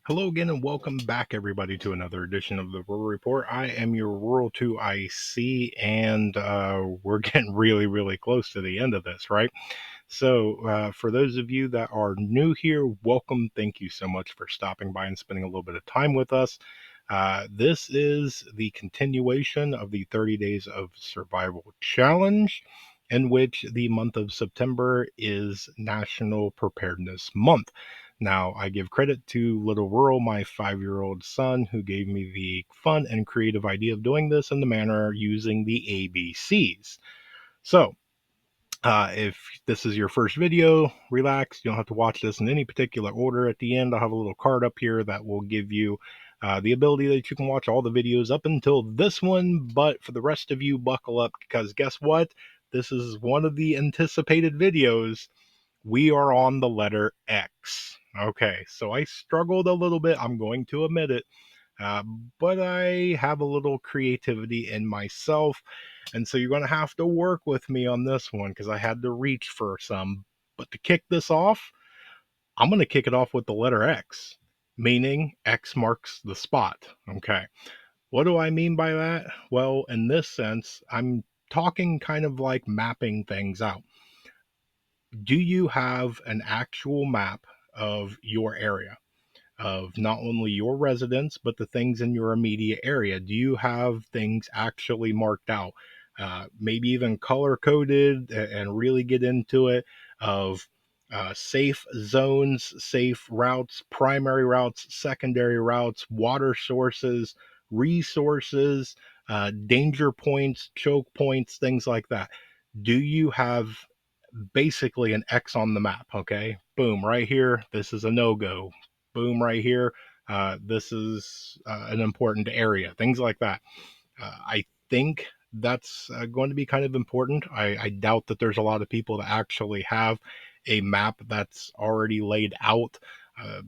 Hello again, and welcome back, everybody, to another edition of the Rural Report. I am your Rural 2 IC, and we're getting really, really close to the end of this, right? So, for those of you that are new here, welcome. Thank you so much for stopping by and spending a little bit of time with us. This is the continuation of the 30 Days of Survival Challenge, in which the month of September is National Preparedness Month. Now, I give credit to Little Rural, my 5-year-old son, who gave me the fun and creative idea of doing this in the manner using the ABCs. So, if this is your first video, relax. You don't have to watch this in any particular order. At the end, I'll have a little card up here that will give you the ability that you can watch all the videos up until this one. But for the rest of you, buckle up, because guess what? This is one of the anticipated videos. We are on the letter X. Okay, so I struggled a little bit. I'm going to admit it. Uh, but I have a little creativity in myself. And so you're going to have to work with me on this one because I had to reach for some. But to kick this off, I'm going to kick it off with the letter X, meaning X marks the spot. Okay. What do I mean by that? Well, in this sense, I'm talking kind of like mapping things out. Do you have an actual map of your area? Of not only your residence, but the things in your immediate area? Do you have things actually marked out? Maybe even color coded and really get into it of safe zones, safe routes, primary routes, secondary routes, water sources, resources, danger points, choke points, things like that. Do you have basically an X on the map? Okay, boom, right here, this is a no go. Boom, right here, this is an important area, things like that. I think that's going to be kind of important. I doubt that there's a lot of people that actually have a map that's already laid out. I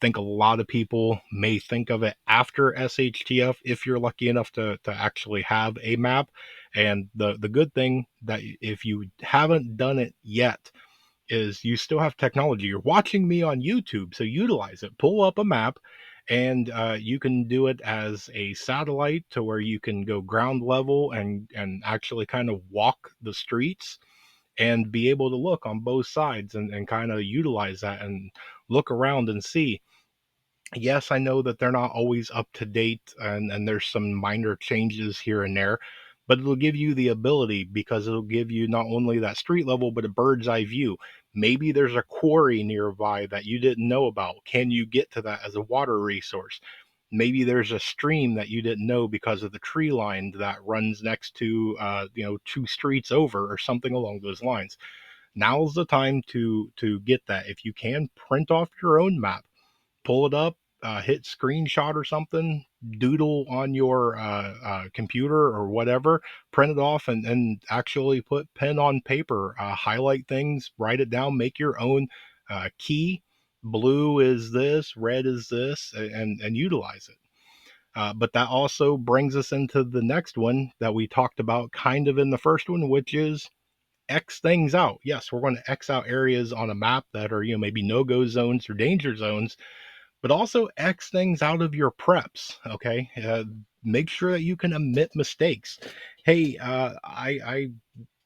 think a lot of people may think of it after SHTF if you're lucky enough to actually have a map. And the good thing that if you haven't done it yet is you still have technology. You're watching me on YouTube, so utilize it. Pull up a map, and you can do it as a satellite to where you can go ground level and actually kind of walk the streets and be able to look on both sides and kind of utilize that and look around and see. Yes, I know that they're not always up to date, and there's some minor changes here and there, but it'll give you the ability because it'll give you not only that street level, but a bird's eye view. Maybe there's a quarry nearby that you didn't know about. Can you get to that as a water resource? Maybe there's a stream that you didn't know because of the tree line that runs next to, two streets over or something along those lines. Now's the time to get that. If you can, print off your own map, pull it up, hit screenshot or something, doodle on your computer or whatever, print it off, and actually put pen on paper, highlight things, write it down, make your own key. Blue is this, red is this, and utilize it. But that also brings us into the next one that we talked about kind of in the first one, which is X things out. Yes, we're going to X out areas on a map that are, maybe no-go zones or danger zones, but also X things out of your preps. Okay, make sure that you can admit mistakes. Hey, I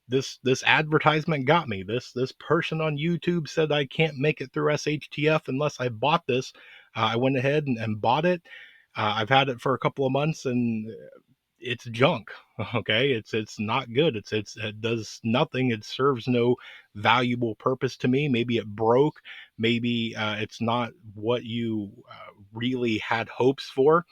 this advertisement got me. This person on YouTube said I can't make it through SHTF unless I bought this. I went ahead and bought it. I've had it for a couple of months, and it's junk. Okay, it's not good. It does nothing. It serves no valuable purpose to me. Maybe it broke. Maybe it's not what you really had hopes for.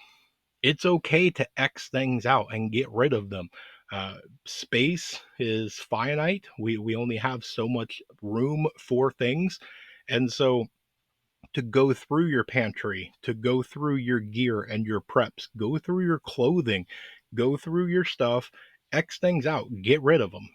It's okay to X things out and get rid of them. uh, Space is finite. We only have so much room for things. And so to go through your pantry, to go through your gear and your preps, go through your clothing, go through your stuff, X things out, get rid of them.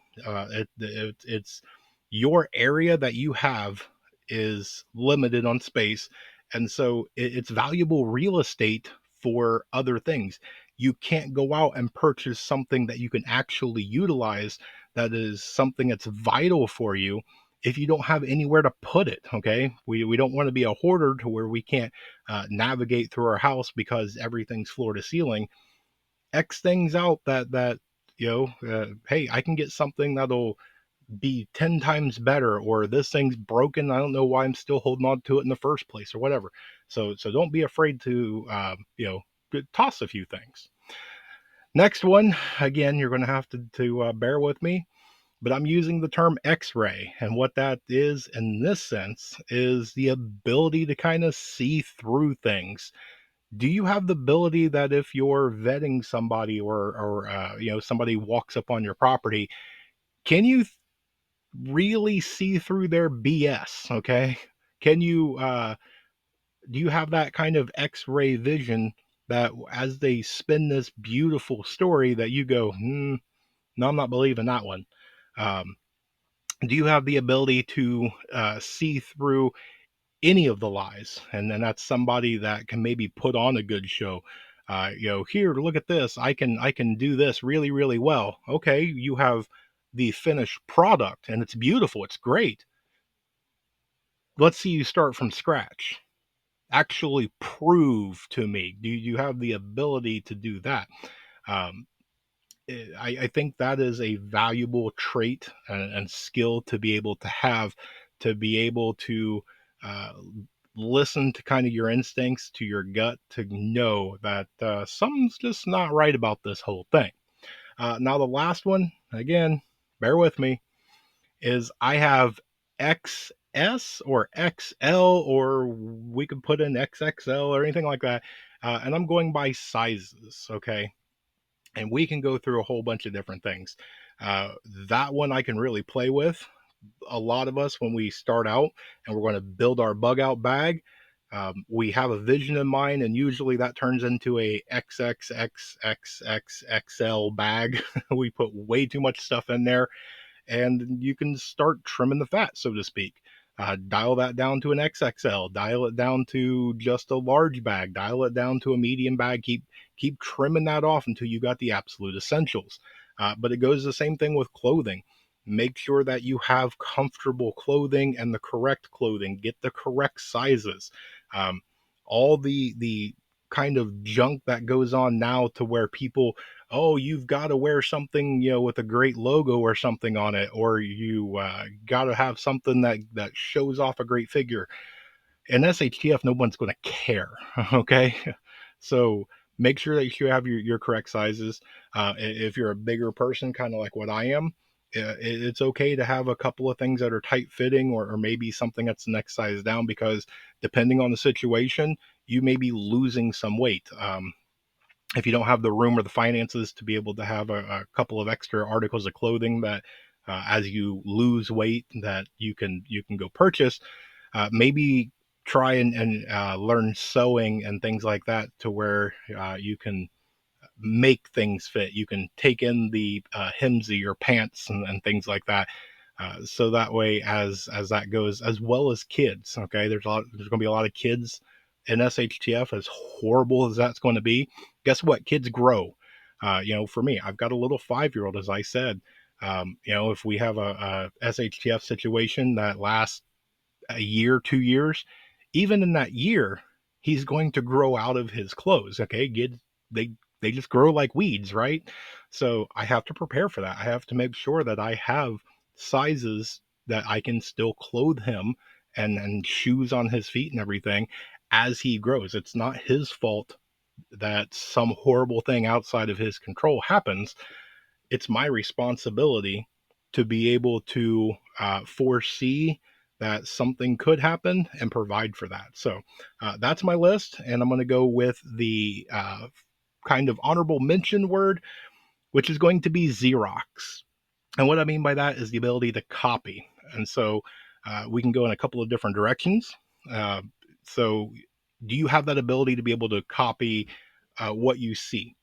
It's your area that you have is limited on space. And so it's valuable real estate for other things. You can't go out and purchase something that you can actually utilize, that is something that's vital for you, if you don't have anywhere to put it. Okay, we don't want to be a hoarder to where we can't navigate through our house because everything's floor to ceiling. X things out that hey, I can get something that'll be 10 times better, or this thing's broken, I don't know why I'm still holding on to it in the first place, or whatever. So don't be afraid to toss a few things. Next one, again, you're going to have to bear with me, but I'm using the term X-ray, and what that is in this sense is the ability to kind of see through things. Do you have the ability that if you're vetting somebody, or somebody walks up on your property, can you really see through their BS? Okay, can you do you have that kind of X-ray vision that as they spin this beautiful story that you go, no, I'm not believing that one? Um, do you have the ability to see through any of the lies? And then that's somebody that can maybe put on a good show. Here, look at this. I can do this really, really well. Okay, you have the finished product and it's beautiful. It's great. Let's see you start from scratch. Actually prove to me. Do you have the ability to do that? Um, I think that is a valuable trait and skill to be able to have, to be able to uh, listen to kind of your instincts, to your gut, to know that something's just not right about this whole thing. Now, the last one, again, bear with me, is I have XS or XL, or we could put in XXL or anything like that. And I'm going by sizes, okay? And we can go through a whole bunch of different things. Uh, that one I can really play with. A lot of us, when we start out and we're going to build our bug out bag, we have a vision in mind, and usually that turns into a XXXXXXL bag. We put way too much stuff in there, and you can start trimming the fat, so to speak. Dial that down to an XXL, dial it down to just a large bag, dial it down to a medium bag. Keep trimming that off until you got the absolute essentials. But it goes the same thing with clothing. Make sure that you have comfortable clothing and the correct clothing. Get the correct sizes. Um, all the kind of junk that goes on now, to where people, oh, you've got to wear something, with a great logo or something on it, or you got to have something that shows off a great figure. In SHTF, no one's going to care. Okay, so make sure that you have your correct sizes. If you're a bigger person, kind of like what I am, it's okay to have a couple of things that are tight fitting, or maybe something that's the next size down, because depending on the situation, you may be losing some weight. If you don't have the room or the finances to be able to have a couple of extra articles of clothing that as you lose weight, that you can go purchase, maybe try and learn sewing and things like that, to where you can make things fit. You can take in the hems of your pants and things like that. So that way, as that goes, as well as kids. Okay, there's going to be a lot of kids in SHTF. As horrible as that's going to be, guess what? Kids grow. For me, I've got a little 5-year-old, as I said. If we have a SHTF situation that lasts a year, 2 years, even in that year, he's going to grow out of his clothes. Okay, kids, they just grow like weeds, right? So I have to prepare for that. I have to make sure that I have sizes that I can still clothe him, and shoes on his feet and everything as he grows. It's not his fault that some horrible thing outside of his control happens. It's my responsibility to be able to foresee that something could happen and provide for that. So that's my list, and I'm going to go with the kind of honorable mention word, which is going to be Xerox. And what I mean by that is the ability to copy. And so we can go in a couple of different directions. Uh, so, do you have that ability to be able to copy what you see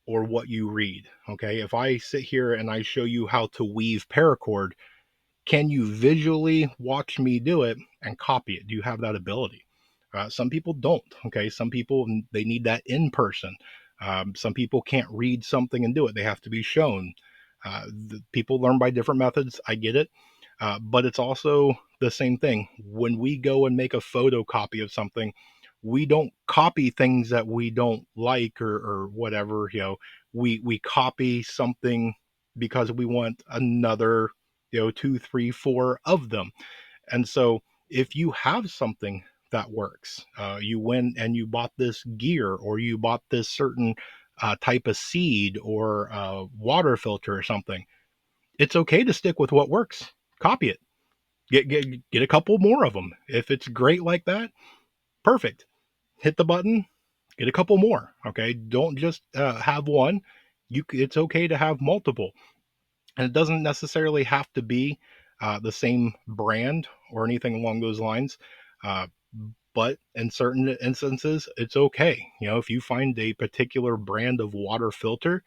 or what you read? Okay, if I sit here and I show you how to weave paracord, can you visually watch me do it and copy it? Do you have that ability? Some people don't. Okay, some people, they need that in person. Some people can't read something and do it; they have to be shown. People learn by different methods. I get it. But it's also the same thing. When we go and make a photocopy of something, we don't copy things that we don't like or whatever. We copy something because we want another, two, three, four of them. And so if you have something that works, you went and you bought this gear, or you bought this certain type of seed or water filter or something, it's okay to stick with what works. Copy it. Get a couple more of them. If it's great like that, perfect. Hit the button. Get a couple more. Okay, don't just have one. It's okay to have multiple, and it doesn't necessarily have to be the same brand or anything along those lines. Uh, but in certain instances, it's okay. If you find a particular brand of water filter,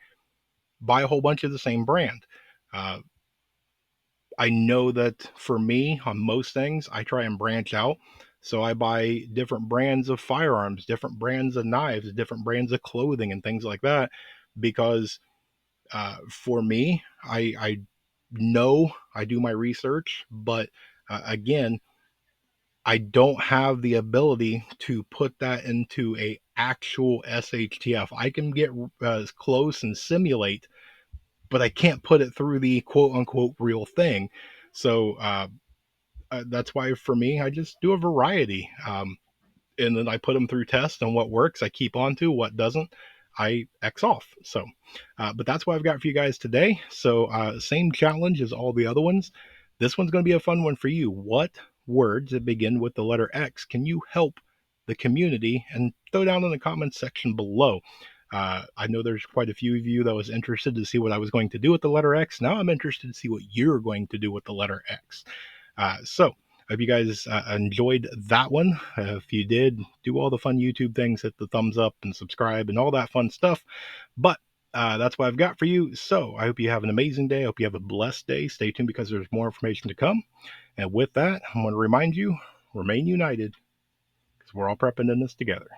buy a whole bunch of the same brand. Uh, I know that for me, on most things, I try and branch out. So I buy different brands of firearms, different brands of knives, different brands of clothing, and things like that. Because for me, I know I do my research, but again, I don't have the ability to put that into a actual SHTF. I can get as close and simulate, but I can't put it through the quote unquote real thing. So that's why for me, I just do a variety. And then I put them through tests, and what works, I keep on to. What doesn't, I X off. So, but that's what I've got for you guys today. So, same challenge as all the other ones. This one's going to be a fun one for you. What words that begin with the letter X can you help the community? And throw down in the comments section below. I know there's quite a few of you that was interested to see what I was going to do with the letter X. Now I'm interested to see what you're going to do with the letter X. So I hope you guys enjoyed that one. If you did, do all the fun YouTube things, hit the thumbs up and subscribe and all that fun stuff. But that's what I've got for you. So I hope you have an amazing day. I hope you have a blessed day. Stay tuned because there's more information to come. And with that, I want to remind you, remain united because we're all prepping in this together.